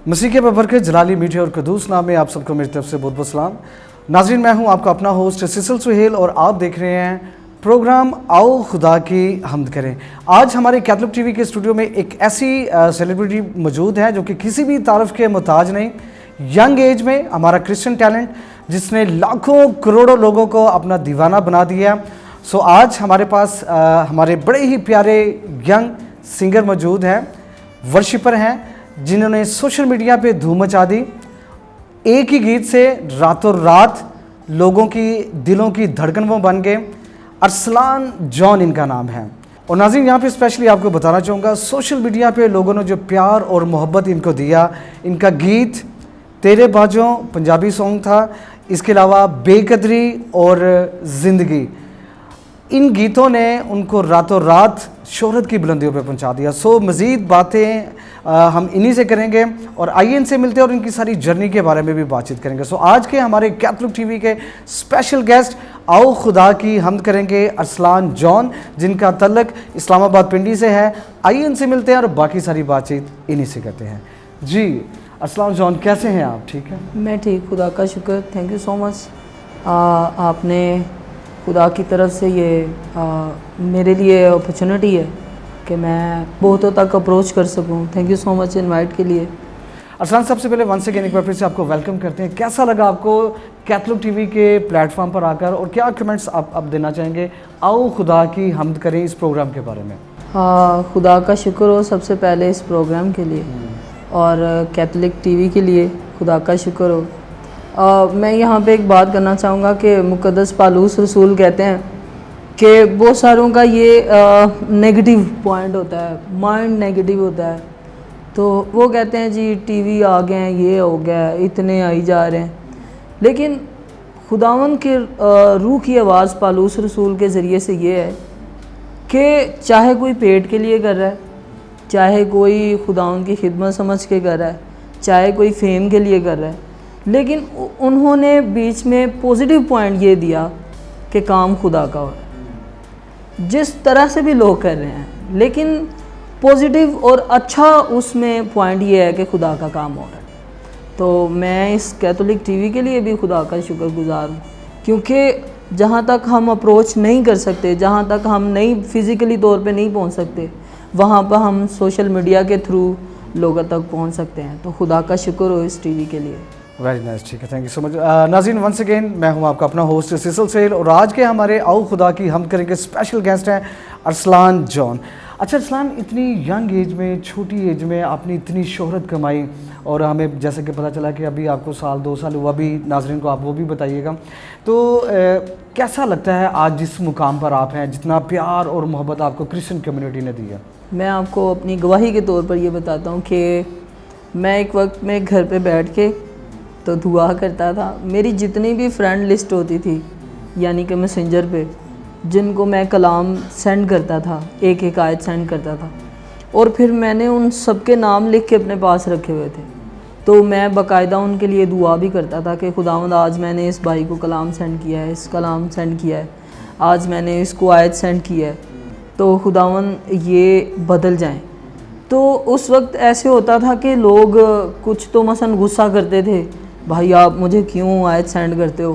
मसीह के बरकत जलाली मीठे और कदूस नाम में आप सबको मेरी तरफ से बहुत बहुत सलाम। नाज़रीन, मैं हूं आपका अपना होस्ट सिसल सुहेल और आप देख रहे हैं प्रोग्राम आओ खुदा की हमद करें। आज हमारे कैथलिक टीवी के स्टूडियो में एक ऐसी सेलिब्रिटी मौजूद है जो कि किसी भी तारीफ के मोहताज नहीं। यंग एज में हमारा क्रिश्चियन टैलेंट जिसने लाखों करोड़ों लोगों को अपना दीवाना बना दिया। सो आज हमारे पास हमारे बड़े ही प्यारे यंग सिंगर मौजूद हैं, वर्शिपर हैं, जिन्होंने सोशल मीडिया पे धूम मचा दी। एक ही गीत से रातों रात लोगों की दिलों की धड़कन वो बन गए। अरसलान जॉन इनका नाम है। और नाज़रीन, यहाँ पे स्पेशली आपको बताना चाहूँगा, सोशल मीडिया पे लोगों ने जो प्यार और मोहब्बत इनको दिया। इनका गीत तेरे बाजों पंजाबी सॉन्ग था, इसके अलावा बेकदरी और ज़िंदगी, इन गीतों ने उनको रातों रात शोहरत की बुलंदियों पे पहुंचा दिया। सो मज़ीद बातें हम इन्हीं से करेंगे और आइए इनसे मिलते हैं और इनकी सारी जर्नी के बारे में भी बातचीत करेंगे। सो आज के हमारे कैथलिक टीवी के स्पेशल गेस्ट आओ खुदा की हमद करेंगे अरसलान जॉन, जिनका तल्लक इस्लामाबाद पिंडी से है। आइए इनसे मिलते हैं और बाकी सारी बातचीत इन्हीं से करते हैं। जी अरसलान जॉन, कैसे हैं आप? ठीक है, मैं ठीक, खुदा का शुक्र, थैंक यू सो मच। आपने खुदा की तरफ से ये मेरे लिए अपॉर्चुनिटी है कि मैं बहुतों तक अप्रोच कर सकूं। Thank you so much invite के लिए। अरसलान, सबसे पहले वंस अगेन एक बार फिर से आपको वेलकम करते हैं। कैसा लगा आपको कैथलिक टीवी के प्लेटफॉर्म पर आकर और क्या कमेंट्स आप देना चाहेंगे आओ खुदा की हमद करें इस प्रोग्राम के बारे में? खुदा का शुक्र हो सबसे पहले इस प्रोग्राम के लिए और कैथलिक टीवी के लिए खुदा का शुक्र हो। मैं यहाँ पे एक बात करना चाहूँगा कि मुक़द्दस पालूस रसूल कहते हैं कि बहुत सारों का ये नेगेटिव पॉइंट होता है, माइंड नेगेटिव होता है, तो वो कहते हैं जी टीवी आ गए हैं, ये हो गया, इतने आई जा रहे हैं। लेकिन खुदावन के रूह की आवाज़ पालूस रसूल के ज़रिए से ये है कि चाहे कोई पेट के लिए कर रहा है, चाहे कोई खुदावन की खिदमत समझ के कर रहा है, चाहे कोई फेम के लिए कर रहा है, लेकिन उन्होंने बीच में पॉजिटिव पॉइंट ये दिया कि काम खुदा का हो रहा है। जिस तरह से भी लोग कर रहे हैं, लेकिन पॉजिटिव और अच्छा उसमें पॉइंट ये है कि खुदा का काम हो रहा है। तो मैं इस कैथोलिक टीवी के लिए भी खुदा का शुक्रगुजार हूँ, क्योंकि जहाँ तक हम अप्रोच नहीं कर सकते, जहाँ तक हम नहीं फिज़िकली तौर पे नहीं पहुँच सकते, वहाँ पर हम सोशल मीडिया के थ्रू लोगों तक पहुँच सकते हैं। तो खुदा का शुक्र हो इस टीवी के लिए। वेरी नाइस, ठीक है, थैंक यू सो मच। नाज़रीन, वंस अगेन मैं हूं आपका अपना होस्ट सिसल सुहेल और आज के हमारे आओ खुदा की हम करेंगे स्पेशल गेस्ट हैं अरसलान जॉन। अच्छा अरसलान, इतनी यंग एज में, छोटी एज में आपने इतनी शोहरत कमाई और हमें जैसे कि पता चला कि अभी आपको साल 2 साल हुआ भी, नाज़रीन को आप वो भी बताइएगा। तो कैसा लगता है आज जिस मुकाम पर आप हैं, जितना प्यार और मोहब्बत आपको क्रिश्चियन कम्युनिटी ने दिया? मैं आपको अपनी गवाही के तौर पर ये बताता हूँ कि मैं एक वक्त में घर पर बैठ के तो दुआ करता था। मेरी जितनी भी फ्रेंड लिस्ट होती थी, यानी कि मैसेंजर पे, जिनको मैं कलाम सेंड करता था, एक एक आयत सेंड करता था, और फिर मैंने उन सब के नाम लिख के अपने पास रखे हुए थे। तो मैं बाकायदा उनके लिए दुआ भी करता था कि खुदावंद आज मैंने इस भाई को कलाम सेंड किया है, इस कलाम सेंड किया है, आज मैंने इसको आयत सेंड किया है, तो खुदावंद ये बदल जाएँ। तो उस वक्त ऐसे होता था कि लोग कुछ तो मसलन गुस्सा करते थे, भाई आप मुझे क्यों आयत सेंड करते हो,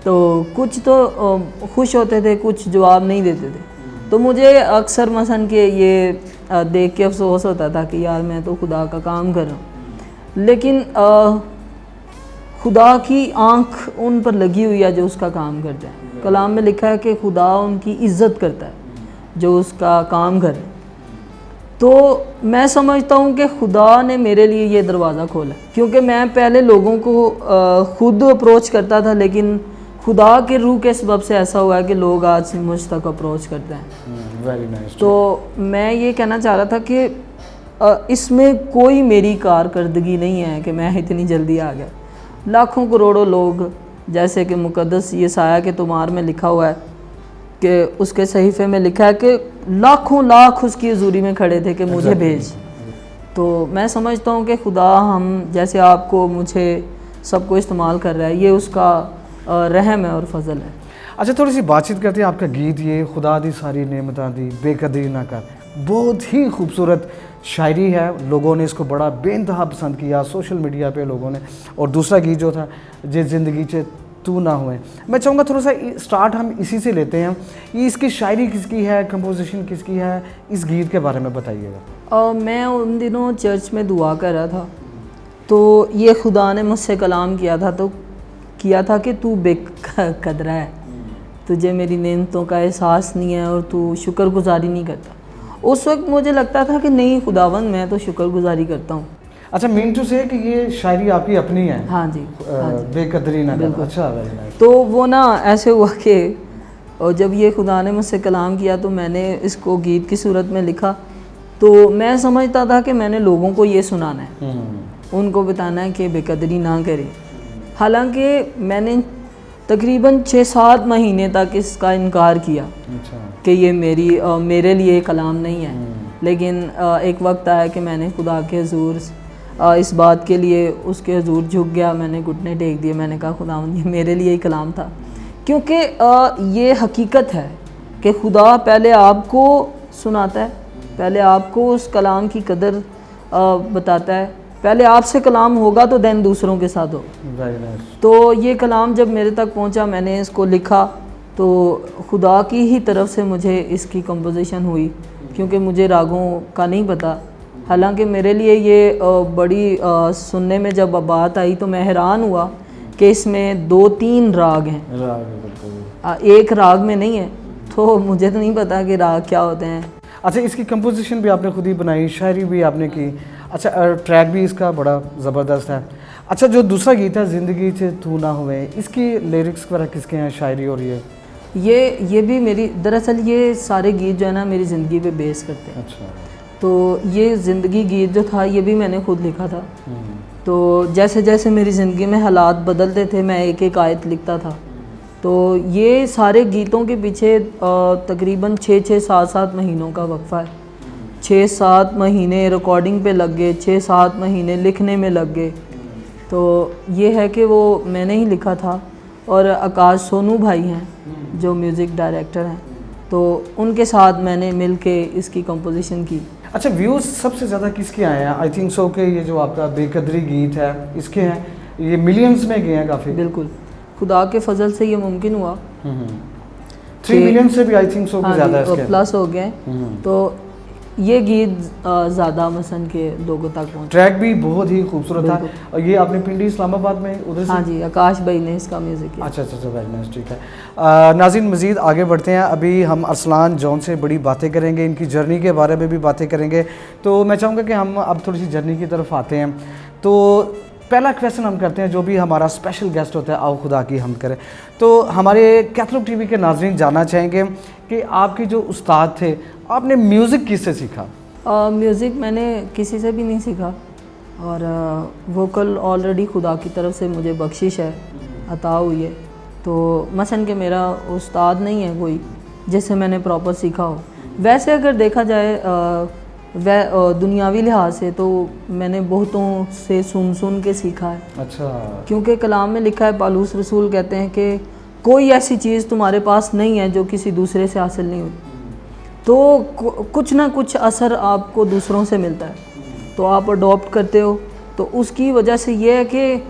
तो कुछ तो खुश होते थे, कुछ जवाब नहीं देते थे। तो मुझे अक्सर मसन के ये देख के अफसोस होता था कि यार मैं तो खुदा का काम कर रहा हूँ, लेकिन खुदा की आंख उन पर लगी हुई है जो उसका काम करते हैं। कलाम में लिखा है कि खुदा उनकी इज़्ज़त करता है जो उसका काम करे। तो मैं समझता हूँ कि खुदा ने मेरे लिए ये दरवाज़ा खोला, क्योंकि मैं पहले लोगों को खुद अप्रोच करता था, लेकिन खुदा के रूह के सबब से ऐसा हुआ है कि लोग आज मुझ तक अप्रोच करते हैं। Very nice. तो मैं ये कहना चाह रहा था कि इसमें कोई मेरी कारकर्दगी नहीं है कि मैं इतनी जल्दी आ गया। लाखों करोड़ों लोग, जैसे कि मुक़द्दस यशायाह के तुमार में लिखा हुआ है कि उसके सहीफ़े में लिखा है कि लाखों लाख उसकी हज़ूरी में खड़े थे कि मुझे भेज। तो मैं समझता हूँ कि खुदा हम जैसे आपको, मुझे, सबको इस्तेमाल कर रहा है, ये उसका रहम है और फजल है। अच्छा, थोड़ी सी बातचीत करते हैं। आपका गीत ये खुदा दी सारी नेमतां दी बेकदरी ना कर, बहुत ही खूबसूरत शायरी है, लोगों ने इसको बड़ा बेइंतहा पसंद किया सोशल मीडिया पे लोगों ने। और दूसरा गीत जो था जे ज़िंदगी चे तू ना हुए, मैं चाहूँगा थोड़ा सा स्टार्ट हम इसी से लेते हैं। ये इसकी शायरी किसकी है, कंपोजिशन किसकी है, इस गीत के बारे में बताइएगा। मैं उन दिनों चर्च में दुआ कर रहा था, तो ये खुदा ने मुझसे कलाम किया था कि तू बेकदरा है, तुझे मेरी नेमतों का एहसास नहीं है और तू शुक्रगुजारी नहीं करता। उस वक्त मुझे लगता था कि नहीं खुदावंद, मैं तो शुक्रगुजारी करता हूँ। अच्छा, मीन टू से कि ये शायरी आपकी अपनी है? हाँ जी, हाँ जी। बेकदरी ना कर। अच्छा, वेरी नाइस। तो वो ना ऐसे हुआ कि और जब ये खुदा ने मुझसे कलाम किया तो मैंने इसको गीत की सूरत में लिखा। तो मैं समझता था कि मैंने लोगों को ये सुनाना है, उनको बताना है कि बेकदरी ना करें। हालांकि मैंने तकरीबन 6-7 महीने तक इसका इनकार किया कि ये मेरे लिए कलाम नहीं है। लेकिन एक वक्त आया कि मैंने खुदा के हुजूर इस बात के लिए उसके हुजूर झुक गया, मैंने घुटने टेक दिए, मैंने कहा खुदावंद ये मेरे लिए ही कलाम था। क्योंकि ये हकीकत है कि खुदा पहले आपको सुनाता है, पहले आपको उस कलाम की कदर बताता है। पहले आपसे कलाम होगा तो दैन दूसरों के साथ होगा। तो ये कलाम जब मेरे तक पहुंचा, मैंने इसको लिखा, तो खुदा की ही तरफ से मुझे इसकी कंपोजिशन हुई, क्योंकि मुझे रागों का नहीं पता। हालांकि मेरे लिए ये बड़ी सुनने में जब बात आई तो मैं हैरान हुआ कि इसमें 2-3 राग हैं, एक राग में नहीं है। तो मुझे तो नहीं पता कि राग क्या होते हैं। अच्छा, इसकी कंपोजिशन भी आपने खुद ही बनाई, शायरी भी आपने की। अच्छा, ट्रैक भी इसका बड़ा ज़बरदस्त है। अच्छा, जो दूसरा गीत है ज़िंदगी से तू ना हुए, इसकी लिरिक्स वगैरह किसके हैं, शायरी? और ये भी मेरी, दरअसल ये सारे गीत जो है ना मेरी ज़िंदगी पे बेस करते हैं। अच्छा। तो ये ज़िंदगी गीत जो था ये भी मैंने खुद लिखा था। तो जैसे जैसे मेरी ज़िंदगी में हालात बदलते थे मैं एक एक आयत लिखता था। तो ये सारे गीतों के पीछे तकरीबन 6-7 महीनों का वक्फ़ा है। 6-7 महीने रिकॉर्डिंग पे लग गए, 6-7 महीने लिखने में लग गए। तो ये है कि वो मैंने ही लिखा था। और आकाश सोनू भाई हैं जो म्यूज़िक डायरेक्टर हैं, तो उनके साथ मैंने मिल के इसकी कंपोजिशन की। अच्छा, व्यूज़ सबसे ज़्यादा किसके आए हैं? आई थिंक सो कि ये जो आपका बेकदरी गीत है इसके हैं, ये मिलियंस में गए हैं काफ़ी। बिल्कुल, खुदा के फजल से ये मुमकिन हुआ। 3 मिलियन से भी आई थिंक सो ज़्यादा इसके प्लस हो गए। तो ये गीत ज़्यादा मसंद के लोगों तक पहुँचा। ट्रैक भी बहुत ही खूबसूरत था। और ये आपने पिंडी इस्लामाबाद में उधर से? हाँ जी, आकाश भाई ने इसका म्यूज़िक किया। अच्छा, वेरी नाइस, ठीक है। नाज़रीन, मज़ीद आगे बढ़ते हैं। अभी हम अरसलान जॉन से बड़ी बातें करेंगे, इनकी जर्नी के बारे में भी बातें करेंगे। तो मैं चाहूँगा कि हम अब थोड़ी सी जर्नी की तरफ आते हैं। तो पहला क्वेश्चन हम करते हैं, जो भी हमारा स्पेशल गेस्ट होता है, आओ खुदा की हमद करें। तो हमारे कैथलिक टीवी के नाज़रीन जानना चाहेंगे कि आपके जो उस्ताद थे, आपने म्यूज़िक किससे सीखा? म्यूज़िक मैंने किसी से भी नहीं सीखा, और वोकल ऑलरेडी खुदा की तरफ से मुझे बख्शिश है, अता हुई है। तो मसलन कि मेरा उस्ताद नहीं है कोई जिससे मैंने प्रॉपर सीखा हो। वैसे अगर देखा जाए दुनियावी लिहाज से तो मैंने बहुतों से सुन के सीखा है। अच्छा। क्योंकि कलाम में लिखा है, पालूस रसूल कहते हैं कि कोई ऐसी चीज़ तुम्हारे पास नहीं है जो किसी दूसरे से हासिल नहीं हुई। तो कुछ ना कुछ असर आपको दूसरों से मिलता है, तो आप अडॉप्ट करते हो। तो उसकी वजह से ये है कि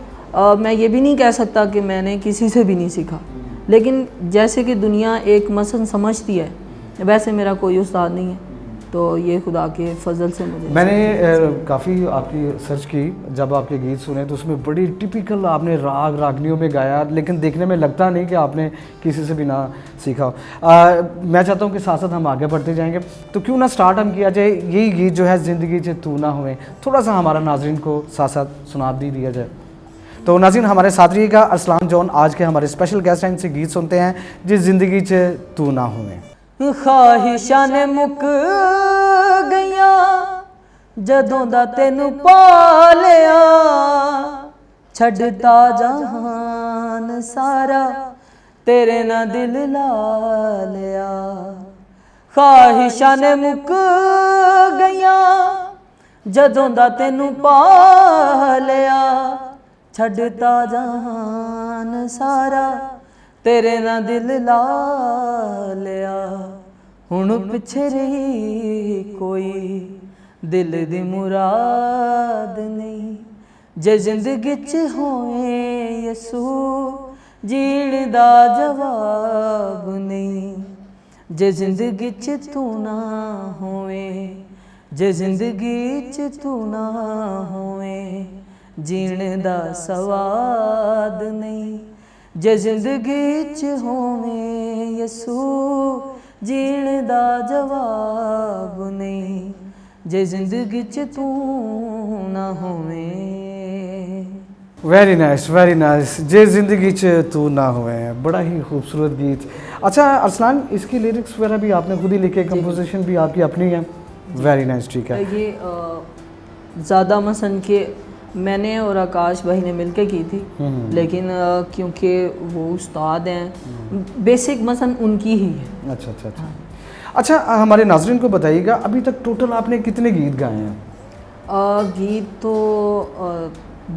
मैं ये भी नहीं कह सकता कि मैंने किसी से भी नहीं सीखा, लेकिन जैसे कि दुनिया एक मसन समझती है वैसे मेरा कोई उस्ताद नहीं है। तो ये खुदा के फजल से मैंने काफ़ी आपकी सर्च की, जब आपके गीत सुने तो उसमें बड़ी टिपिकल आपने राग रागनियों में गाया, लेकिन देखने में लगता नहीं कि आपने किसी से भी ना सीखा हो। मैं चाहता हूँ कि साथ साथ हम आगे बढ़ते जाएंगे, तो क्यों ना स्टार्ट हम किया जाए, यही गीत जो है ज़िंदगी से तू ना हुए, थोड़ा सा हमारा नाज़रीन को साथ साथ सुना दिया जाए। तो नाज़रीन, हमारे साथ रहिएगा। अरसलान जॉन आज के हमारे स्पेशल गेस्ट हैं, इनसे गीत सुनते हैं जिस ज़िंदगी से तू ना हुए। ख्वाहिशां ने मुक गईया जदों दा तेनू पा लिया, छड्डता जहान सारा तेरे ना दिल ला लिया। ख्वाहिशां ने मुक गईया जदों दा तेनू पा लिया, छड्डता जहान सारा तेरे ना दिल ला लिया। हुण पिछे रही कोई दिल दी मुराद नहीं। जे जिंदगी च होए यसू जीण दा जवाब नहीं। जे जिंदगी च तू ना होए, जे जिंदगी च तू ना होए जीण दा सवाद नहीं। जे जिंदगी च होवे यसू जीण दा जवाब नहीं। जे जिंदगी च तू ना होवे। Very nice. जे ज़िंदगी च तू ना हुए, बड़ा ही खूबसूरत गीत। अच्छा अरसलान, इसकी लिरिक्स वगैरह भी आपने खुद ही लिखे, कंपोजिशन भी आपकी अपनी है? वेरी नाइस, ठीक है। ये ज़्यादा मसन के मैंने और आकाश भाई ने मिलके की थी, लेकिन क्योंकि वो उस्ताद हैं, बेसिक मसन उनकी ही है। अच्छा। अच्छा, हमारे नाज़रीन को बताइएगा, अभी तक टोटल आपने कितने गीत गाए हैं? गीत तो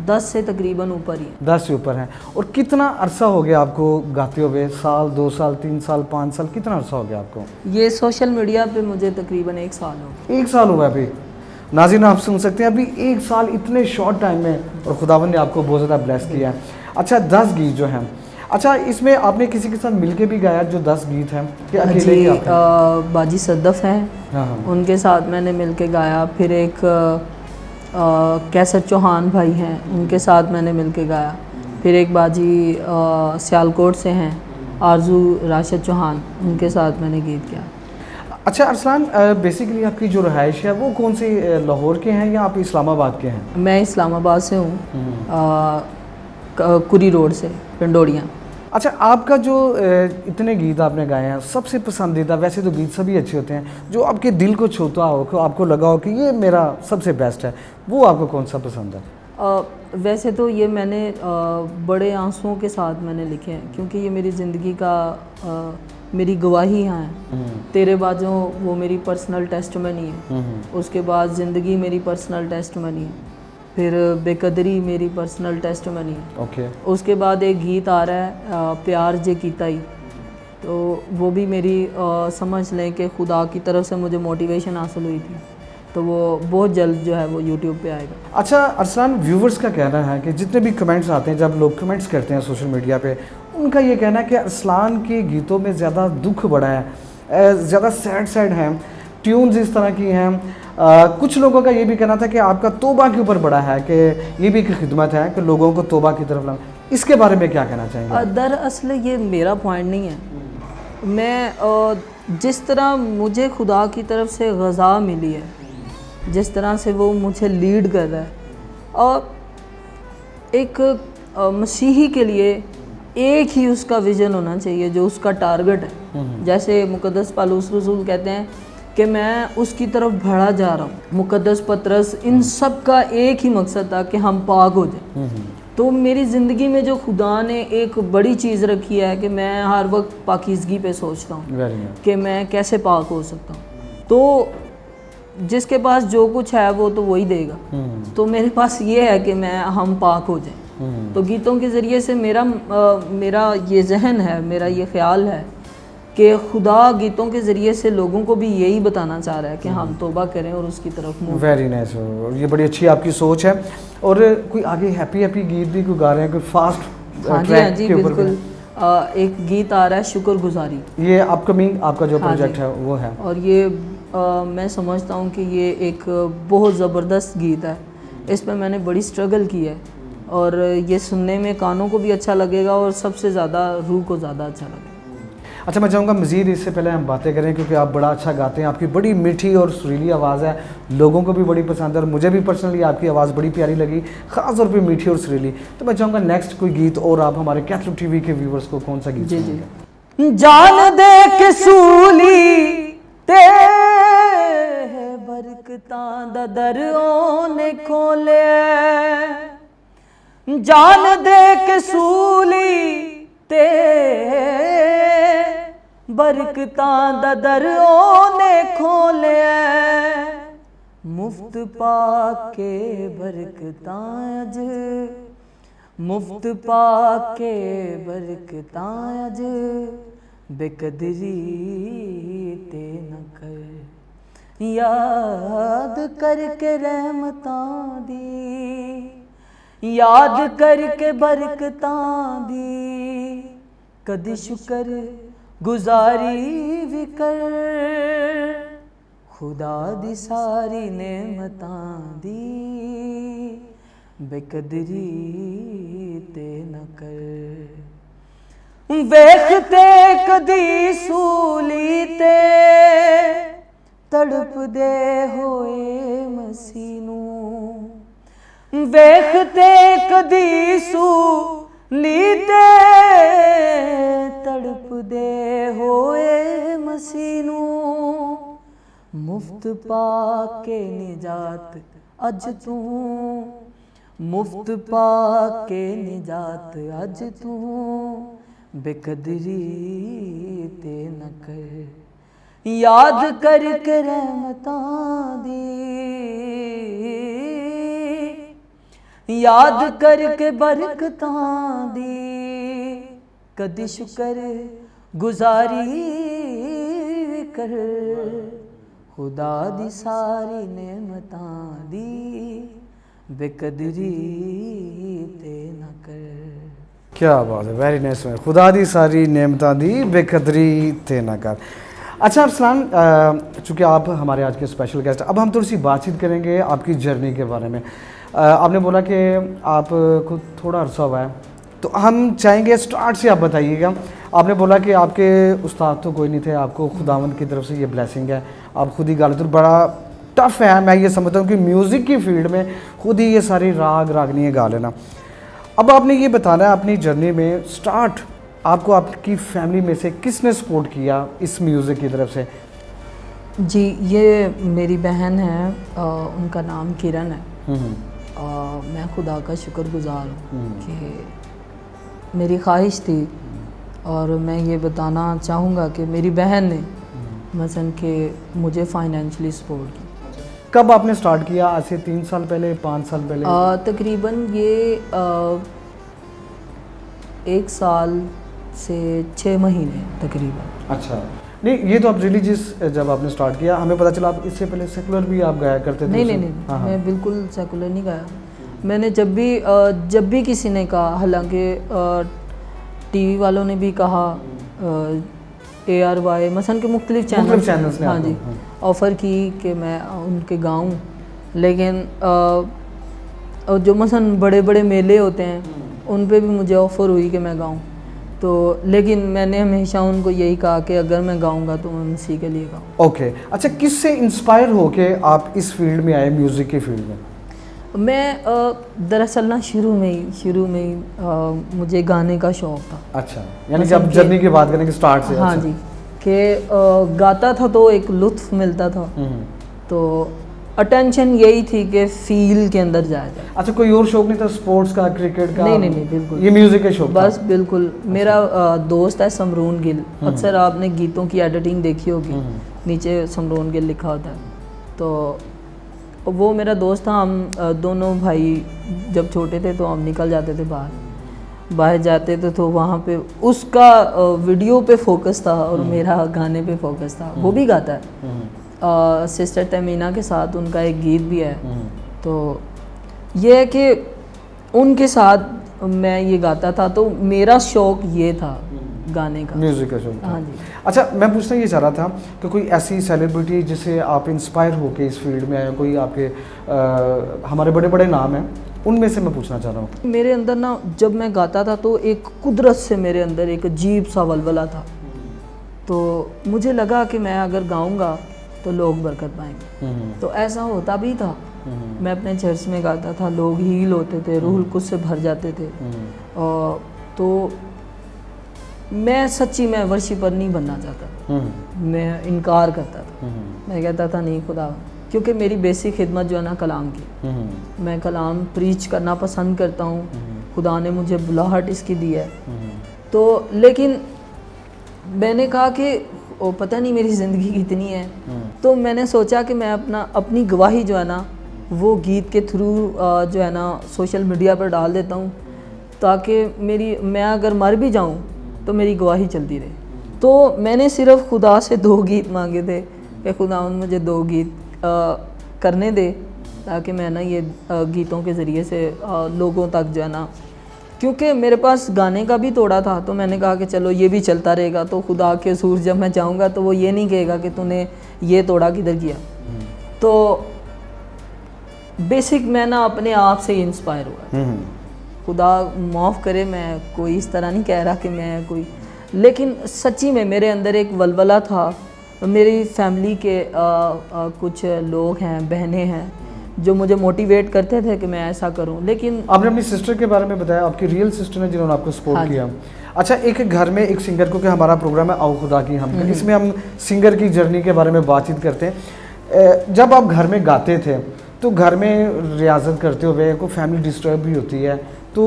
10 से तकरीबन ऊपर ही है। 10 से ऊपर हैं। और कितना अरसा हो गया आपको गाते हुए? साल, 2 साल, 3 साल, 5 साल, कितना अरसा हो गया आपको? ये सोशल मीडिया पे मुझे तकरीबन 1 साल हो गया। 1 साल हुआ अभी? नाज़रीन आप सुन सकते हैं, अभी 1 साल इतने शॉर्ट टाइम में, और खुदावंद ने आपको बहुत ज़्यादा ब्लेस किया है। अच्छा, 10 गीत जो हैं, अच्छा इसमें आपने किसी के साथ मिलके भी गाया जो 10 गीत हैं कि अकेले ही आपने? बाजी सदफ हैं, हाँ। उनके साथ मैंने मिलके गाया। फिर एक कैसर चौहान भाई हैं, उनके साथ मैंने मिलके गाया। फिर एक बाजी सियालकोट से हैं, आरजू राशिद चौहान, उनके साथ मैंने गीत किया। अच्छा अरसलान, बेसिकली आपकी जो रहाइश है वो कौन सी, लाहौर के हैं या आप इस्लामाबाद के हैं? मैं इस्लामाबाद से हूँ, कुरी रोड से, पिंडोड़ियाँ। अच्छा, आपका जो इतने गीत आपने गाए हैं, सबसे पसंदीदा, वैसे तो गीत सभी अच्छे होते हैं, जो आपके दिल को छूता हो, कि आपको लगा हो कि ये मेरा सबसे बेस्ट है, वो आपको कौन सा पसंद है? वैसे तो ये मैंने बड़े आंसुओं के साथ मैंने लिखे हैं, क्योंकि ये मेरी ज़िंदगी का मेरी गवाही है। तेरे बाजों वो मेरी पर्सनल टेस्टमनी है। उसके बाद ज़िंदगी मेरी पर्सनल टेस्टमनी है। फिर बेकदरी मेरी पर्सनल टेस्टमनी है। ओके। उसके बाद एक गीत आ रहा है प्यार जे कीता ही, तो वो भी मेरी समझ लें कि खुदा की तरफ से मुझे मोटिवेशन हासिल हुई थी, तो वो बहुत जल्द जो है वो यूट्यूब पे आएगा। अच्छा अरसलान, व्यूवर्स का कहना है कि जितने भी कमेंट्स आते हैं, जब लोग कमेंट्स करते हैं सोशल मीडिया पे, उनका ये कहना है कि अरसलान के गीतों में ज़्यादा दुख बड़ा है, ज़्यादा सैड हैं, ट्यून्स इस तरह की हैं। कुछ लोगों का ये भी कहना था कि आपका तौबा के ऊपर बड़ा है, कि ये भी एक खिदमत है कि लोगों को तौबा की तरफ लाना। इसके बारे में क्या कहना चाहेंगे? दरअसल ये मेरा पॉइंट नहीं है। मैं जिस तरह मुझे खुदा की तरफ से ग़ज़ा मिली है, जिस तरह से वो मुझे लीड कर रहा है, और एक मसीही के लिए एक ही उसका विज़न होना चाहिए जो उसका टारगेट है। जैसे मुक़द्दस पालूस रसूल कहते हैं कि मैं उसकी तरफ बढ़ा जा रहा हूँ। मुक़द्दस पतरस, इन सब का एक ही मकसद था कि हम पाक हो जाए। तो मेरी ज़िंदगी में जो खुदा ने एक बड़ी चीज़ रखी है कि मैं हर वक्त पाकीज़गी पे सोचता हूँ कि मैं कैसे पाक हो सकता हूँ। तो जिसके पास जो कुछ है वो तो वही देगा। तो मेरे पास ये है कि हम पाक हो जाएं। तो गीतों के ज़रिए से मेरा ये जहन है, मेरा ये ख्याल है कि खुदा गीतों के ज़रिए से लोगों को भी यही बताना चाह रहा है कि हम तौबा करें और उसकी तरफ मूव। वेरी नाइस, ये बड़ी अच्छी आपकी सोच है। और कोई आगे हैप्पी गीत भी कोई गा रहे हैं, कोई फास्ट? हाँ जी बिल्कुल। एक गीत आ रहा है शुक्रगुजारी, ये अपकमिंग आपका जो प्रोजेक्ट है वो है। और ये मैं समझता हूँ कि ये एक बहुत ज़बरदस्त गीत है। इस पर मैंने बड़ी स्ट्रगल की है, और ये सुनने में कानों को भी अच्छा लगेगा और सबसे ज़्यादा रूह को ज़्यादा अच्छा लगेगा। अच्छा, मैं चाहूँगा मज़ीद इससे पहले हम बातें करें, क्योंकि आप बड़ा अच्छा गाते हैं, आपकी बड़ी मीठी और सुरीली आवाज़ है, लोगों को भी बड़ी पसंद है, और मुझे भी पर्सनली आपकी आवाज़ बड़ी प्यारी लगी, ख़ास तौर पे मीठी और सुरीली। तो मैं चाहूँगा नेक्स्ट कोई गीत, और आप हमारे कैथलिक टीवी के व्यूवर्स को कौन सा गीत जी। जान दे के सूली ते बरकतां दा दर ओने खोले, जान दे के सूली ते बरकतां दा दर ओने खोले, मुफ्त पाके बरकतां अज, मुफ्त पाके बरकतां अज, बेकदरी ते न कर, याद करके रहमतां दी, याद करके बरकतां दी, कदी शुक्र गुजारी भी कर, खुदा दी सारी नेमतां दी, बेकदरी ते न कर। वेखते कदी सूली ते तड़प दे होए मसीनू, वेखते कदी सूली ते तड़प दे होए मसीनू, मुफ्त पाके निजात अज तू, मुफ्त पाके निजात अज तू, बेकदरी ते न कर, याद करके रहमतां दी, याद करके बरकतां दी, कदी शुक्र गुजारी कर, खुदा दी सारी नेमतां दी, बेकदरी ते न कर। क्या बात है, वेरी नाइस। खुदा दी सारी नेमतां दी, बेकदरी ते ना कर। अच्छा अरसलान, चूँकि आप हमारे आज के स्पेशल गेस्ट, अब हम थोड़ी सी बातचीत करेंगे आपकी जर्नी के बारे में। आपने बोला कि आपको थोड़ा अरसा हुआ है, तो हम चाहेंगे स्टार्ट से आप बताइएगा। आपने बोला कि आपके उस्ताद तो कोई नहीं थे, आपको खुदावंद की तरफ से ये ब्लेसिंग है, आप खुद ही गा लेते हो। बड़ा टफ़ है, मैं ये समझता हूँ कि म्यूज़िक की फील्ड में खुद ही ये सारी राग रागनियाँ गा लेना। अब आपने ये बताना है अपनी जर्नी में स्टार्ट आपको आपकी फैमिली में से किसने सपोर्ट किया इस म्यूज़िक की तरफ से? जी, ये मेरी बहन है, उनका नाम किरण है। मैं खुदा का शुक्रगुज़ार हूँ कि मेरी ख्वाहिश थी, और मैं ये बताना चाहूँगा कि मेरी बहन ने मसलन कि मुझे फाइनेंशियली सपोर्ट किया। कब आपने स्टार्ट किया? आज से 3 साल पहले, 5 साल पहले? तकरीबन ये 1 साल से 6 महीने तकरीबन। अच्छा, नहीं ये तो आप रिलीजियस जब आपने स्टार्ट किया, हमें पता चला आप इससे पहले सेकुलर भी आप गाया करते थे। नहीं, हाँ। मैं बिल्कुल सेकुलर नहीं गाया। मैंने जब भी किसी ने कहा, हालांकि टीवी वालों ने भी कहा, ARY मसलन के मुख्तलिफ चैनल्स ने हाँ जी ऑफ़र की कि मैं उनके गाऊं, लेकिन जो मसलन बड़े बड़े मेले होते हैं उन पे भी मुझे ऑफ़र हुई कि मैं गाऊं, तो लेकिन मैंने हमेशा उनको यही कहा कि अगर मैं गाऊंगा तो मैं मसीह के लिए गाऊं। ओके, अच्छा, किससे इंस्पायर होके आप इस फील्ड में आए, म्यूज़िक की फील्ड में? मैं दरअसल ना शुरू में ही मुझे गाने का शौक़ था। अच्छा, यानी कि आप जर्नी की बात करें कि स्टार्ट से? हाँ अच्छा। जी, कि गाता था तो एक लुत्फ़ मिलता था, तो अटेंशन यही थी कि फील के अंदर जाया जाए। अच्छा, कोई और शौक नहीं था स्पोर्ट्स का, क्रिकेट का? नहीं, बिल्कुल ये म्यूज़िक का शौक बस बिल्कुल। मेरा दोस्त है समरून गिल, अक्सर आपने गीतों की एडिटिंग देखी होगी, नीचे समरून गिल लिखा होता है, तो वो मेरा दोस्त था। हम दोनों भाई जब छोटे थे तो हम निकल जाते थे बाहर जाते थे, तो वहाँ पे उसका वीडियो पे फोकस था और मेरा गाने पे फोकस था। वो भी गाता है, सिस्टर तमीना के साथ उनका एक गीत भी है। तो ये है कि उनके साथ मैं ये गाता था, तो मेरा शौक़ ये था गाने का, म्यूज़िक का शौक। हाँ जी। अच्छा, मैं पूछना ये चाह रहा था कि कोई ऐसी सेलिब्रिटी जिससे आप इंस्पायर होके इस फील्ड में आए, कोई आपके हमारे बड़े बड़े नाम हैं, उनमें से मैं पूछना चाह रहा हूँ। मेरे अंदर ना जब मैं गाता था तो एक कुदरत से मेरे अंदर एक अजीब सा वलवला था, तो मुझे लगा कि मैं अगर गाऊंगा तो लोग बरकत पाएंगे। तो ऐसा होता भी था। मैं अपने चर्च में गाता था, लोग हील होते थे, रूहुल कुद्स से भर जाते थे। तो मैं सच्ची में वर्शिपर नहीं बनना चाहता, मैं इनकार करता था। मैं कहता था नहीं खुदा, क्योंकि मेरी बेसिक खिदमत जो है ना कलाम की, मैं कलाम प्रीच करना पसंद करता हूँ। खुदा ने मुझे बुलाहट इसकी दी है। तो लेकिन मैंने कहा कि ओ पता नहीं मेरी ज़िंदगी कितनी है, तो मैंने सोचा कि मैं अपनी गवाही जो है ना वो गीत के थ्रू जो है ना सोशल मीडिया पर डाल देता हूँ, ताकि मैं अगर मर भी जाऊँ तो मेरी गवाही चलती रहे। तो मैंने सिर्फ खुदा से 2 गीत मांगे थे, कि खुदावंद मुझे 2 गीत करने दे, ताकि मैं ना ये गीतों के ज़रिए से लोगों तक जो है ना, क्योंकि मेरे पास गाने का भी तोड़ा था, तो मैंने कहा कि चलो ये भी चलता रहेगा, तो खुदा के सूर जब मैं जाऊंगा तो वो ये नहीं कहेगा कि तूने ये तोड़ा किधर किया। तो बेसिक मैं ना अपने आप से ही इंस्पायर हुआ। खुदा माफ़ करे, मैं कोई इस तरह नहीं कह रहा कि मैं कोई, लेकिन सच्ची में मेरे अंदर एक वलवला था। मेरी फैमिली के कुछ लोग हैं, बहनें हैं, जो मुझे मोटिवेट करते थे कि मैं ऐसा करूं। लेकिन आपने अपनी सिस्टर के बारे में बताया, आपकी रियल सिस्टर ने जिन्होंने आपको सपोर्ट हाँ किया। अच्छा, एक घर में एक सिंगर, क्योंकि हमारा प्रोग्राम है आओ खुदा की हम, इसमें हम सिंगर की जर्नी के बारे में बातचीत करते हैं। जब आप घर में गाते थे तो घर में रियाजत करते हुए कोई फैमिली डिस्टर्ब भी होती है, तो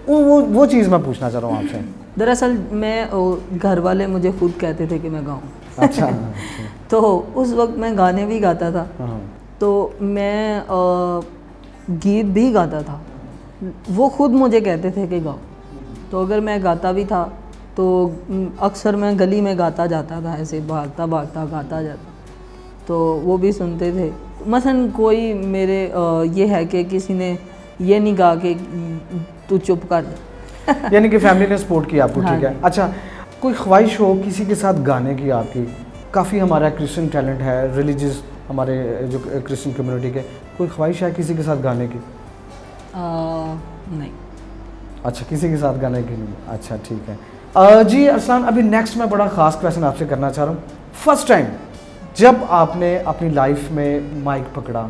वो चीज़ मैं पूछना चाह रहा हूँ आपसे। दरअसल मैं घर वाले मुझे खुद कहते थे कि मैं गाऊँ। अच्छा। तो उस वक्त मैं गाने भी गाता था, तो मैं गीत भी गाता था। वो खुद मुझे कहते थे कि गाओ, तो अगर मैं गाता भी था तो अक्सर मैं गली में गाता जाता था, ऐसे भागता भागता गाता जाता, तो वो भी सुनते थे। मसलन कोई मेरे ये है कि किसी ने ये नहीं कहा कि तू चुप कर यानी कि फैमिली ने सपोर्ट किया आपको, हाँ ठीक है। अच्छा, कोई ख्वाहिश हो किसी के साथ गाने की आपकी? काफ़ी हमारा क्रिश्चियन टैलेंट है, रिलीजियस हमारे जो क्रिश्चियन कम्युनिटी के, कोई ख्वाहिश है किसी के साथ गाने की? नहीं। अच्छा, किसी के साथ गाने की नहीं। अच्छा, ठीक है। जी अरसलान, अभी नेक्स्ट मैं बड़ा ख़ास क्वेश्चन आपसे करना चाह रहा हूँ। फर्स्ट टाइम जब आपने अपनी लाइफ में माइक पकड़ा,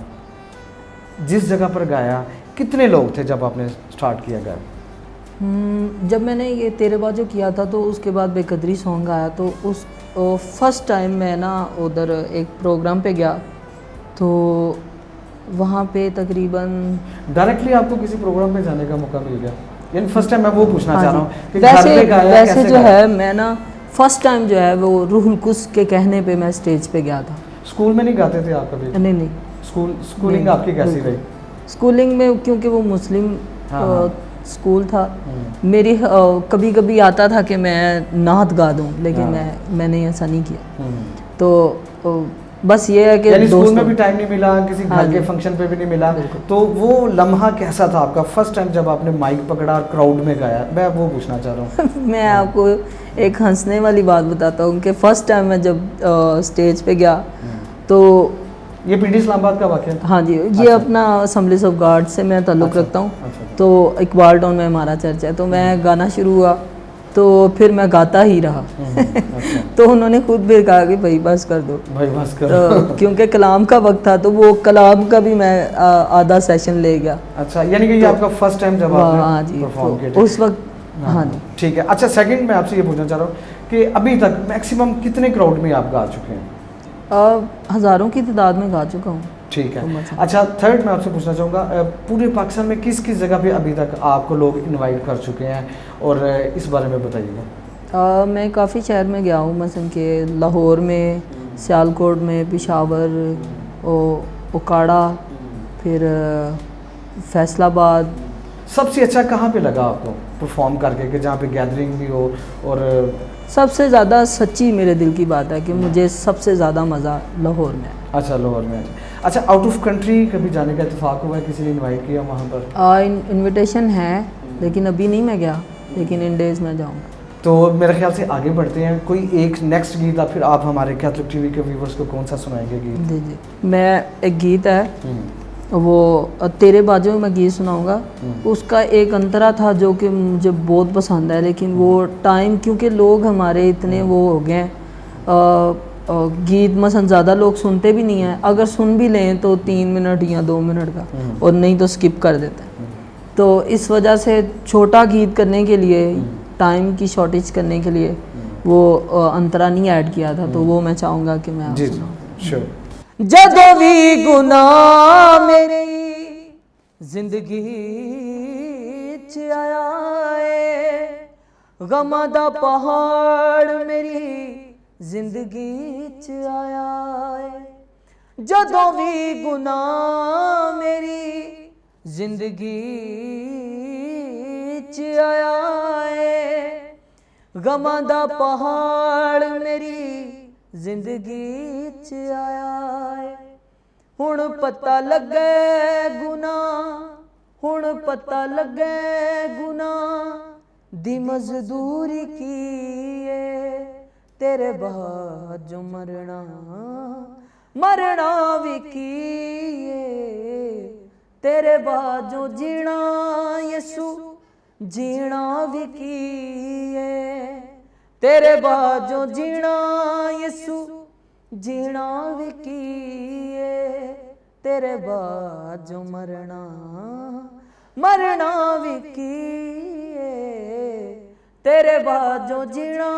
जिस जगह पर गाया, कितने लोग थे जब आपने स्टार्ट किया गाया? जब मैंने ये तेरे बाजू किया था तो उसके बाद बेकदरी सॉन्ग आया, तो उस फर्स्ट टाइम मैं ना उधर एक प्रोग्राम पे गया, तो वहाँ पे तकरीबन डायरेक्टली आपको किसी प्रोग्राम पे जाने का मौका मिल गया? यानी फर्स्ट टाइम मैं वो पूछना हाँ चाह जी। रहा हूँ कि घर पे गाया, वैसे कैसे जो गाया? है मैं ना फर्स्ट टाइम जो है वो रूहुल कुद्स के कहने पे मैं स्टेज पे गया था। स्कूल में नहीं गाते थे आप कभी? नहीं। स्कूलिंग आपकी कैसी रही? स्कूलिंग में क्योंकि वो मुस्लिम हाँ। स्कूल था, मेरी कभी कभी आता था कि मैं नात गा दूं, लेकिन मैंने ऐसा नहीं किया। तो बस ये है कि यानी स्कूल में भी टाइम नहीं मिला, किसी घर के फंक्शन पे भी नहीं मिला, तो वो लम्हा कैसा था आपका फर्स्ट टाइम जब आपने माइक पकड़ा क्राउड में गाया? मैं वो पूछना चाह रहा हूँ। मैं आपको एक हंसने वाली बात बताता हूँ कि फर्स्ट टाइम मैं जब स्टेज पे गया, तो ये पिंडी इस्लामाबाद का वाक़या? हाँ जी, ये अपना असम्बलीज ऑफ गॉड से मैं ताल्लुक़ रखता हूँ। तो इकबाल टाउन में हमारा चर्च है, तो मैं गाना शुरू हुआ, तो फिर मैं गाता ही रहा। तो उन्होंने खुद भी कहा कि भाई बस कर दो, भाई बस कर तो क्योंकि कलाम का वक्त था, तो वो कलाम का भी मैं आधा सेशन ले गया। अच्छा, यानी कि ये आपका फर्स्ट टाइम जब आपने परफॉर्म किया? उस वक्त हाँ जी, ठीक है। अच्छा, सेकंड मैं आपसे ये पूछना चाह रहा हूँ कि अभी तक मैक्सिमम कितने क्राउड में आप गा चुके हैं? हज़ारों की तादाद में गा चुका हूँ। ठीक है। अच्छा, थर्ड मैं आपसे पूछना चाहूँगा, पूरे पाकिस्तान में किस किस जगह पे अभी तक आपको लोग इनवाइट कर चुके हैं, और इस बारे में बताइएगा। मैं काफ़ी शहर में गया हूँ, मसलन के लाहौर में, सियालकोट में, पेशावर, उकाड़ा, फिर फैसलाबाद। सबसे अच्छा कहाँ पे लगा आपको परफॉर्म करके, कि जहाँ पे गैदरिंग भी हो? और सबसे ज़्यादा सच्ची मेरे दिल की बात है कि मुझे सबसे ज़्यादा मज़ा लाहौर में है। अच्छा, लाहौर में। अच्छा, आउट ऑफ कंट्री कभी जाने का इत्तेफाक हुआ है, किसी ने इनवाइट किया वहाँ पर? इनविटेशन है, लेकिन अभी नहीं मैं गया, लेकिन इन डेज़ में जाऊँगा। तो मेरे ख्याल से आगे बढ़ते हैं, कोई एक नेक्स्ट गीत फिर आप हमारे कैथलिक टीवी के व्यूवर्स को कौन सा सुनाएंगे गीत? जी, मैं एक गीत है वो तेरे बाजू में मैं गीत सुनाऊंगा। उसका एक अंतरा था जो कि मुझे बहुत पसंद है, लेकिन वो टाइम, क्योंकि लोग हमारे इतने वो हो गए हैं, गीत मसलन ज़्यादा लोग सुनते भी नहीं हैं, अगर सुन भी लें तो 3 मिनट या 2 मिनट का, और नहीं तो स्किप कर देते हैं। तो इस वजह से छोटा गीत करने के लिए, टाइम की शॉर्टेज करने के लिए वो अंतरा नहीं ऐड किया था, तो वो मैं चाहूँगा कि मैं जी श्योर। जदों भी गुनाह मेरी जिंदगी च आया है, गमां दा पहाड़ मेरी जिंदगी च आया है। जदों भी गुनाह मेरी जिंदगी च आया है, गमां दा पहाड़ मेरी जिंदगी च आया है। हुण पता लगे गुनाह हुण पता लगे गुनाह दी मजदूरी की है तेरे बाद जो मरना मरना भी की है तेरे बाद जो जीना यसू जीना भी की है तेरे बाद जो जीना यसू जीना भी की है तेरे बाद जो मरना मरना भी की है तेरे बाद जो जीना।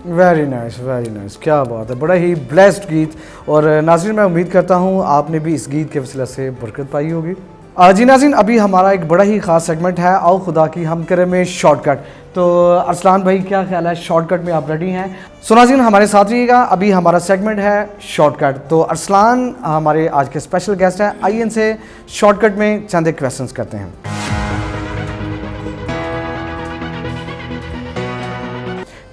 वेरी नाइस, क्या बात है, बड़ा ही ब्लेस्ड गीत। और नाज़रीन मैं उम्मीद करता हूँ आपने भी इस गीत के वसीला से बरकत पाई होगी। जी नाज़रीन, अभी हमारा एक बड़ा ही ख़ास सेगमेंट है आओ खुदा की हम करें में शॉर्टकट। तो अरसलान भाई क्या ख्याल है, शॉर्टकट में आप रेडी हैं? सो नाज़रीन हमारे साथ रहिएगा, अभी हमारा सेगमेंट है शॉर्टकट। तो अरसलान हमारे आज के स्पेशल गेस्ट हैं, आइए इनसे शॉर्टकट में चंद एक क्वेश्चंस करते हैं।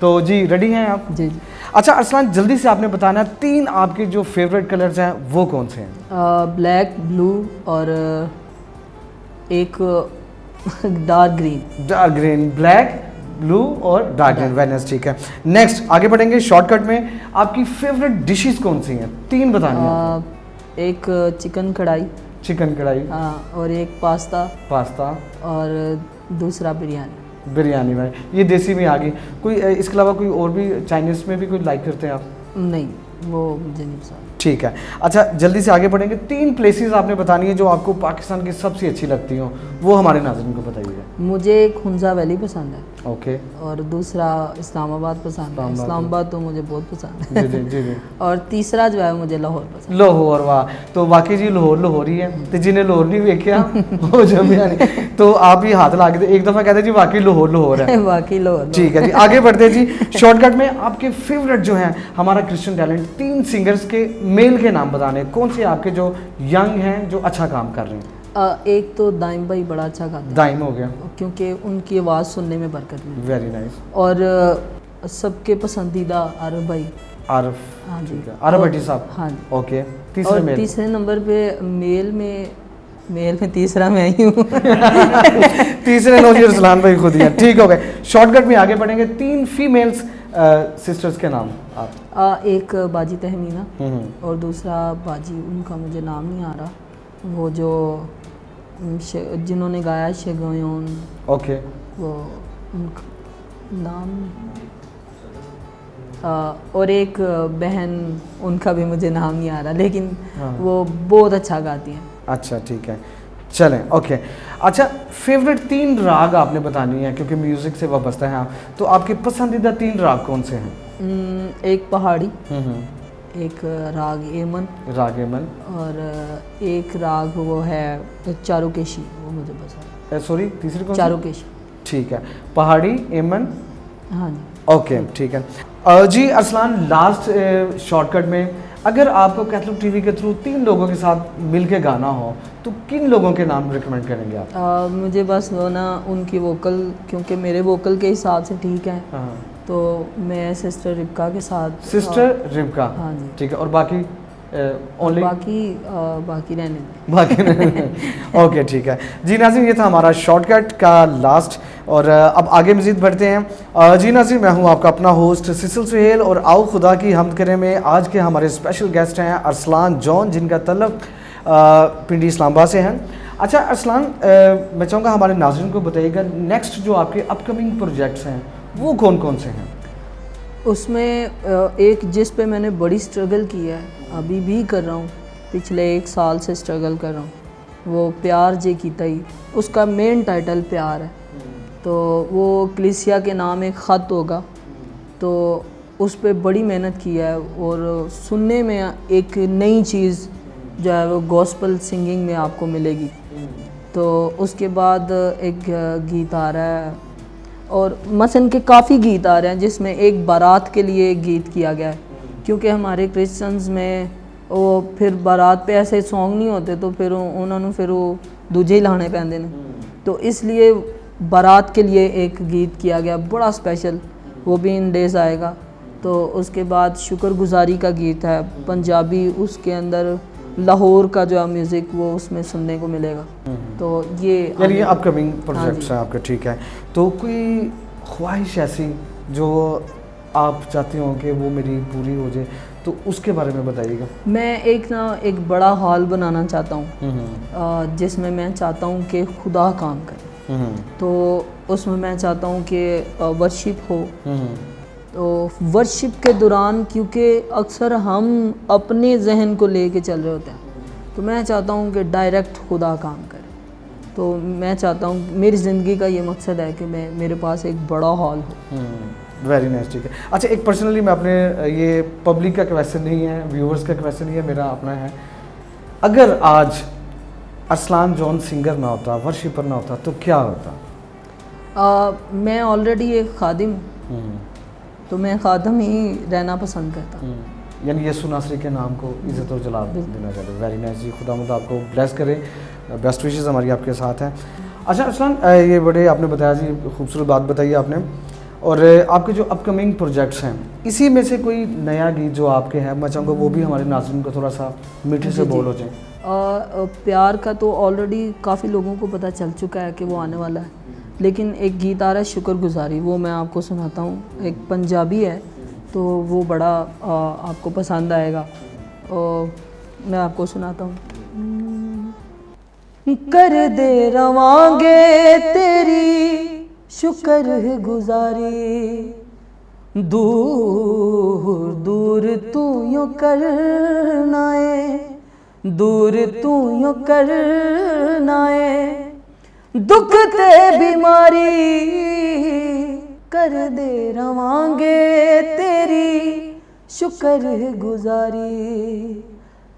तो जी रेडी हैं आप? जी। अच्छा अरसलान, जल्दी से आपने बताना 3 आपके जो फेवरेट कलर्स हैं वो कौन से हैं? ब्लैक, ब्लू और एक डार्क ग्रीन, ब्लैक, ब्लू और डार्क ग्रीन। वेरी ठीक है। नेक्स्ट आगे बढ़ेंगे शॉर्टकट में, आपकी फेवरेट डिशेस कौन सी हैं? 3 बतानी है। एक चिकन कढ़ाई, हाँ, और एक पास्ता और दूसरा बिरयानी। भाई ये देसी में आ गई। कोई इसके अलावा कोई और भी चाइनीज़ में भी कोई लाइक करते हैं आप? नहीं, वो मुझे नहीं पसंद। ठीक है। अच्छा जल्दी से आगे बढ़ेंगे, 3 प्लेसेस आपने बतानी है जो आपको पाकिस्तान की सबसे अच्छी लगती हो, वो हमारे नाज़रीन को बताइएगा। मुझे एक हुंजा वैली पसंद है, ओके, और दूसरा इस्लामाबाद पसंद है। इस्लामाबाद तो मुझे बहुत पसंद है। जी। और तीसरा जो है मुझे लाहौर पसंद है। लाहौर, वाह। तो वाकई जी लाहौर ही है, तो जिन्हें लाहौर नहीं वेख्या वो जमिया नहीं। तो आप ही हाथ ला के एक दफ़ा कहते जी वाकई लाहौर है। वाकई लाहौर। ठीक है जी, आगे बढ़ते जी। शॉर्टकट में आपके फेवरेट जो हैं हमारा क्रिश्चियन टैलेंट, 3 सिंगर्स के मेल के नाम बताने, कौन से आपके जो यंग हैं जो अच्छा काम कर रहे हैं? एक तो दाइम भाई बड़ा अच्छा गाते हैं, दाइम हो गया, क्योंकि उनकी आवाज़ सुनने में बरकत मिलती है। Very nice. और सबके पसंदीदा आरफ भाई, आरफ, हाँ जी, आरफ भट्टी साहब, हाँ जी। ओके। तीसरे नंबर पे मेल में तीसरा मैं ही हूँ। तीसरे नौजी रसलान भाई खुद ही हैं। ठीक हो गए। शॉर्टकट में आगे बढ़ेंगे, 3 फीमेल्स सिस्टर्स के नाम आप। एक बाजी तहमीना और दूसरा बाजी, उनका मुझे नाम नहीं आ रहा, वो जो जिन्होंने गाया शेगोयोन, ओके, वो उनका नाम। और एक बहन, उनका भी मुझे नाम नहीं आ रहा, लेकिन वो बहुत अच्छा गाती हैं। अच्छा ठीक है, चलें, ओके। अच्छा फेवरेट 3 राग आपने बतानी है क्योंकि म्यूज़िक से वाबस्ता है आप, तो आपके पसंदीदा 3 राग कौन से हैं? एक पहाड़ी, एक राग एमन, और एक राग वो है चारुकेशी, वो मुझे पसंद है। सॉरी तीसरी कौन? चारुकेशी। ठीक है, पहाड़ी, एमन, हाँ जी, ओके ठीक है। जी अरसलान, लास्ट शॉर्टकट में अगर आपको कैथलिक टीवी के थ्रू 3 लोगों के साथ मिलके गाना हो तो किन लोगों के नाम रिकमेंड करेंगे आप? मुझे बस वो ना उनकी वोकल, क्योंकि मेरे वोकल के हिसाब से ठीक है, तो मैं सिस्टर रिबका के साथ। सिस्टर रिबका, हाँ जी, ठीक है। और बाकी ओनली बाकी रहने ओके ठीक है जी नाज़रीन, ये था हमारा शॉर्टकट का लास्ट। और अब आगे मज़ीद बढ़ते हैं। जी नाज़रीन, मैं हूँ आपका अपना होस्ट सिसिल सुहेल, और आओ खुदा की हमद करें में आज के हमारे स्पेशल गेस्ट हैं अरसलान जॉन, जिनका तल्लुक पिंडी इस्लामाबाद से हैं। अच्छा अरसलान, मैं चाहूँगा हमारे नाज़रीन को बताइएगा नेक्स्ट जो आपके अपकमिंग प्रोजेक्ट्स हैं वो कौन कौन से हैं? उसमें एक जिस पे मैंने बड़ी स्ट्रगल की है, अभी भी कर रहा हूँ, पिछले 1 साल से स्ट्रगल कर रहा हूँ, वो प्यार जे कीता ही, उसका मेन टाइटल प्यार है। तो वो कलीसिया के नाम एक ख़त होगा, तो उस पे बड़ी मेहनत की है, और सुनने में एक नई चीज़ जो है वो गॉस्पल सिंगिंग में आपको मिलेगी। तो उसके बाद एक गीत आ रहा है, और मसन के काफ़ी गीत आ रहे हैं, जिसमें एक बारात के लिए एक गीत किया गया है, क्योंकि हमारे क्रिश्चियंस में वो फिर बारात पे ऐसे सॉन्ग नहीं होते, तो फिर उन्होंने फिर वो दूजे ही लाने पैंदे ने, तो इसलिए बारात के लिए एक गीत किया गया बड़ा स्पेशल, वो भी इन डेज़ आएगा। तो उसके बाद शुक्रगुजारी का गीत है पंजाबी, उसके अंदर लाहौर का जो म्यूज़िक वो उसमें सुनने को मिलेगा। तो यानी ये अपकमिंग प्रोजेक्ट्स हैं आपके, ठीक है। तो कोई ख्वाहिश ऐसी जो आप चाहते हो कि वो मेरी पूरी हो जाए, तो उसके बारे में बताइएगा। मैं एक बड़ा हॉल बनाना चाहता हूँ जिसमें मैं चाहता हूँ कि खुदा काम करे। तो उसमें मैं चाहता हूँ कि वर्शिप हो। तो वर्शिप के दौरान क्योंकि अक्सर हम अपने जहन को लेके चल रहे होते हैं, तो मैं चाहता हूँ कि डायरेक्ट खुदा काम करे। तो मैं चाहता हूँ, मेरी ज़िंदगी का ये मकसद है कि मेरे पास एक बड़ा हॉल हो। वेरी नाइस, ठीक है। अच्छा, एक पर्सनली मैं अपने, ये पब्लिक का क्वेश्चन नहीं है, व्यूअर्स का क्वेश्चन नहीं है, मेरा अपना है। अगर आज अरसलान जॉन सिंगर ना होता, वर्शिपर ना होता, तो क्या होता? मैं ऑलरेडी एक खादिम हूँ, तो मैं खादम ही रहना पसंद करता। यानी यीशु नासरी के नाम को इज़्ज़त और जलाल देना चाहते। वेरी नाइस जी, खुदावंद आपको ब्लेस करे, बेस्ट विशेस हमारी आपके साथ हैं। अच्छा अरसलान, ये बड़े आपने बताया जी, खूबसूरत बात बताई आपने। और आपके जो अपकमिंग प्रोजेक्ट्स हैं, इसी में से कोई नया गीत जो आपके हैं, मैं चाहूँगा वो भी हमारे नाज़रीन को थोड़ा सा मीठे से बोल हो जाए। प्यार का तो ऑलरेडी काफ़ी लोगों को पता चल चुका है कि वो आने वाला है, लेकिन एक गीत आ रहा है शुक्रगुजारी, वो मैं आपको सुनाता हूँ। एक पंजाबी है, तो वो बड़ा आपको पसंद आएगा। मैं आपको सुनाता हूँ। कर दे रवांगे तेरी शुक्र गुजारी, दूर दूर तू यूँ करना है, दूर तू यूँ करना है, दुख ते बीमारी कर दे रवांगे तेरी शुक्र गुजारी,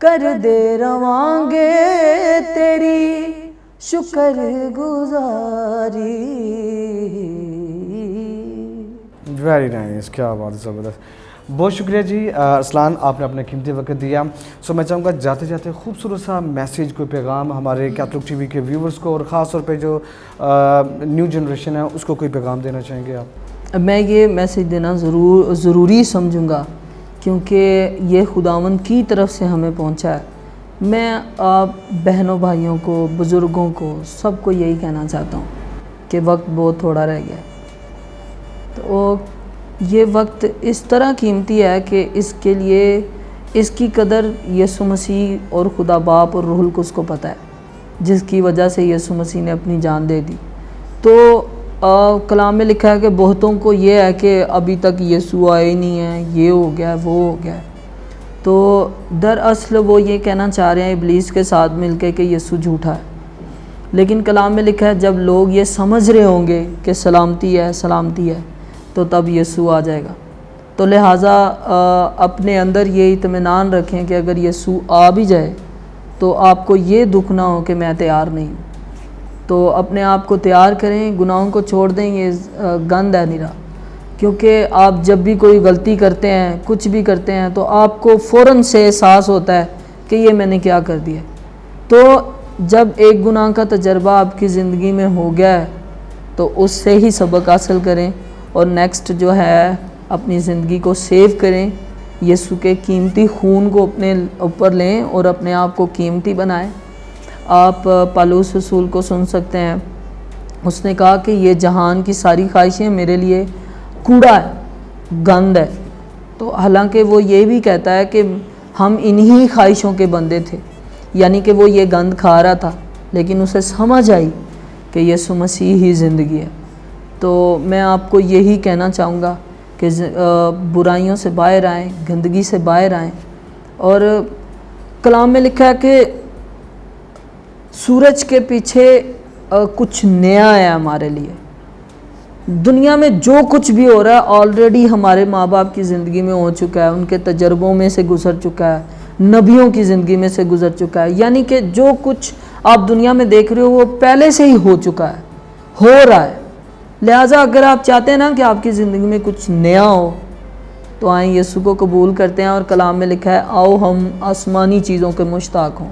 कर दे रवांगे तेरी शुक्र गुजारी। वेरी नाइस, क्या बात है, ज़बरदस्त। बहुत शुक्रिया जी अरसलान, आपने अपना कीमती वक्त दिया। सो मैं चाहूँगा जाते जाते खूबसूरत सा मैसेज, कोई पैगाम हमारे कैथलिक टीवी के व्यूवर्स को, और ख़ास तौर पे जो न्यू जनरेशन है उसको कोई पैगाम देना चाहेंगे आप? मैं ये मैसेज देना ज़रूरी समझूँगा क्योंकि ये खुदावंद की तरफ से हमें पहुँचा है। मैं आप बहनों भाइयों को, बुज़ुर्गों को, सबको यही कहना चाहता हूँ कि वक्त बहुत थोड़ा रह गया है। तो ये वक्त इस तरह कीमती है कि इसके लिए इसकी कदर यीशु मसीह और खुदा बाप और रूहुल कुद्स को पता है, जिसकी वजह से यीशु मसीह ने अपनी जान दे दी। तो कलाम में लिखा है कि बहुतों को ये है कि अभी तक यीशु आए नहीं है, ये हो गया, वो हो गया। तो दरअसल वो ये कहना चाह रहे हैं इब्लीस के साथ मिलके कि यीशु झूठा है। लेकिन कलाम में लिखा है जब लोग ये समझ रहे होंगे कि सलामती है, सलामती है, तो तब यीशु आ जाएगा। तो लिहाजा अपने अंदर ये इत्मीनान रखें कि अगर यीशु आ भी जाए तो आपको ये दुख ना हो कि मैं तैयार नहीं हूँ। तो अपने आप को तैयार करें, गुनाहों को छोड़ दें, ये गंद है निरा। क्योंकि आप जब भी कोई गलती करते हैं, कुछ भी करते हैं, तो आपको फ़ौरन से एहसास होता है कि ये मैंने क्या कर दिया। तो जब एक गुनाह का तजर्बा आपकी ज़िंदगी में हो गया है तो उससे ही सबक हासिल करें और नेक्स्ट जो है अपनी ज़िंदगी को सेव करें, यीशु के कीमती खून को अपने ऊपर लें और अपने आप को कीमती बनाएं। आप पालूस रसूल को सुन सकते हैं, उसने कहा कि ये जहान की सारी ख्वाहिशें मेरे लिए कूड़ा है, गंद है। तो हालांकि वो ये भी कहता है कि हम इन्हीं ख्वाहिशों के बंदे थे, यानी कि वो ये गंद खा रहा था, लेकिन उसे समझ आई कि यीशु मसीह ही ज़िंदगी है। तो मैं आपको यही कहना चाहूँगा कि बुराइयों से बाहर आएँ, गंदगी से बाहर आएँ। और कलाम में लिखा है कि सूरज के पीछे कुछ नया है हमारे लिए। दुनिया में जो कुछ भी हो रहा है ऑलरेडी हमारे माँ बाप की ज़िंदगी में हो चुका है, उनके तजर्बों में से गुज़र चुका है, नबियों की ज़िंदगी में से गुज़र चुका है। यानी कि जो कुछ आप दुनिया में देख रहे हो वो पहले से ही हो चुका है, हो रहा है। लिहाजा अगर आप चाहते हैं ना कि आपकी ज़िंदगी में कुछ नया हो, तो आए यीशु को कबूल करते हैं। और कलाम में लिखा है आओ हम आसमानी चीज़ों के मुश्ताक हों।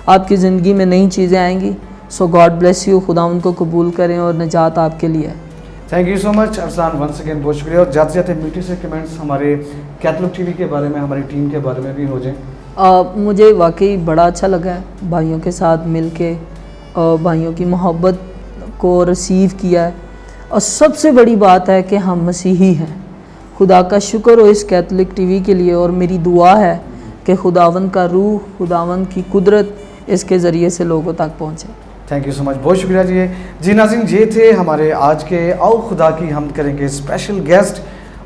आपकी ज़िंदगी में नई चीज़ें आएंगी। So God bless you. खुदा उनको कबूल करें और निजात आपके लिए है। Thank you so much Arsalan, once again बहुत शुक्रिया। और जाते जाते मीठे से कमेंट्स हमारे कैटलॉग टीवी के बारे में, हमारी टीम के बारे में भी हो जाए। मुझे वाकई बड़ा अच्छा लगा है भाइयों के साथ मिल के, भाइयों की मोहब्बत को रिसीव किया है। और सबसे बड़ी बात है कि हम मसीही हैं। खुदा का शुक्र हो इस कैथोलिक टीवी के लिए, और मेरी दुआ है कि खुदावंद का रूह, खुदावंद की कुदरत इसके ज़रिए से लोगों तक पहुँचे। थैंक यू सो मच, बहुत शुक्रिया जी नाज़रीन, ये थे हमारे आज के आओ खुदा की हम करेंगे स्पेशल गेस्ट।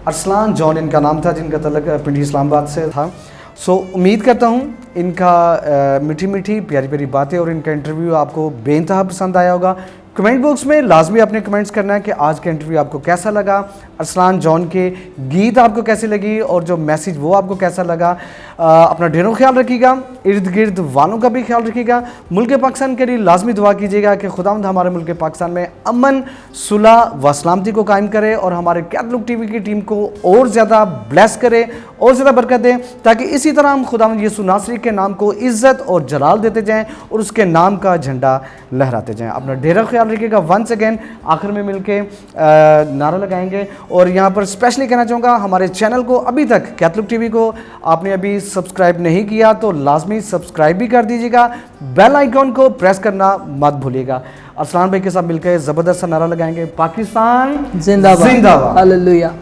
अरसलान जॉन इनका नाम था, जिनका तल्लुक पिंडी इस्लामाबाद से था। सो उम्मीद करता हूँ इनका मीठी मीठी प्यारी प्यारी बातें और इनका इंटरव्यू आपको बेइंतहा पसंद आया होगा। कमेंट बॉक्स में लाजमी अपने कमेंट्स करना है कि आज का इंटरव्यू आपको कैसा लगा, अरसलान जॉन के गीत आपको कैसे लगी और जो मैसेज वो आपको कैसा लगा। अपना ढेरों ख्याल रखिएगा, इर्द गिर्द वालों का भी ख्याल रखिएगा। मुल्क पाकिस्तान के लिए लाजमी दुआ कीजिएगा कि खुदावंद हमारे मुल्क पाकिस्तान में अमन, सुलह व सलामती को कायम करे और हमारे कैटलॉग टीवी की टीम को और ज़्यादा ब्लेस करे और ज़्यादा बरकत दे, ताकि इसी तरह हम खुदावंद यीशु नासरी के नाम को इज़्ज़त और जलाल देते जाएँ और उसके नाम का झंडा लहराते जाएँ। अपना ढेरों ख्याल रखिएगा। वंस अगेन आखिर में मिलके नारा लगाएंगे। और यहाँ पर स्पेशली कहना चाहूँगा, हमारे चैनल को अभी तक कैथोलिक टीवी को आपने अभी सब्सक्राइब नहीं किया तो लाजमी सब्सक्राइब भी कर दीजिएगा, बेल आइकॉन को प्रेस करना मत भूलिएगा। अरसलान भाई के साथ मिलकर ज़बरदस्त नारा लगाएंगे, पाकिस्तान जिंदाबाद, जिंदाबाद। हालेलुया।